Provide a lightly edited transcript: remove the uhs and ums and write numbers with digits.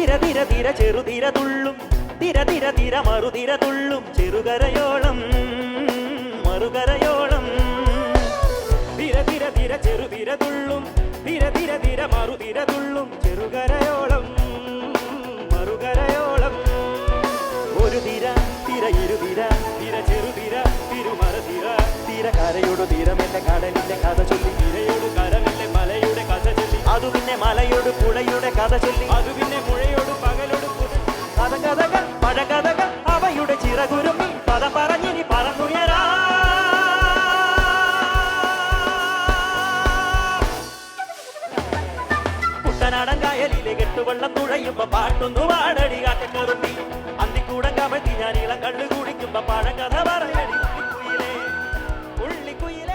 തിര തിര ചെറുതിര തുള്ളും തിര തിര തിര മറുതിര തുള്ളും ചെറുകരയോളം മറുകരയോളം തിര തിര തിര ചെറുതിര തുള്ളും തിര തിര തിര മറുതിര തുള്ളും ചെറുകരയോളം മറുകരയോളം ഒരു തിര തിര ഇരുതിര തിര ചെറുതിര തിരുമറുതിര തിര കരയോട് തീരമെന്റെ കടലിന്റെ കഥ ചൊല്ലി തിരയോട് കരമെല്ലെ മലയുടെ കഥ ചൊല്ലി അതു പിന്നെ മലയോട് പുഴയുടെ കഥ ചൊല്ലി അതു പിന്നെ പുഴയോട് പകലോട് കഥ കഥകൾ പഴകഥകൾ അവയുടെ ചിറകുരുമി പദം പറഞ്ഞിനി പറന്നുയരാ കുട്ടനാടൻ കായലിലെ കെട്ടുവെള്ളം തുഴയുമ്പോ പാട്ടൊന്നു പാടടി കാറ്റക്കറുമ്പി അന്തിക്കൂടം കമഴ്ത്തി ഞാൻ ഇളം കള്ളു കുടിക്കുമ്പോ പഴം കഥ പറയടി ഉള്ളിക്കുയിലേ ഉള്ളിക്കുയിലേ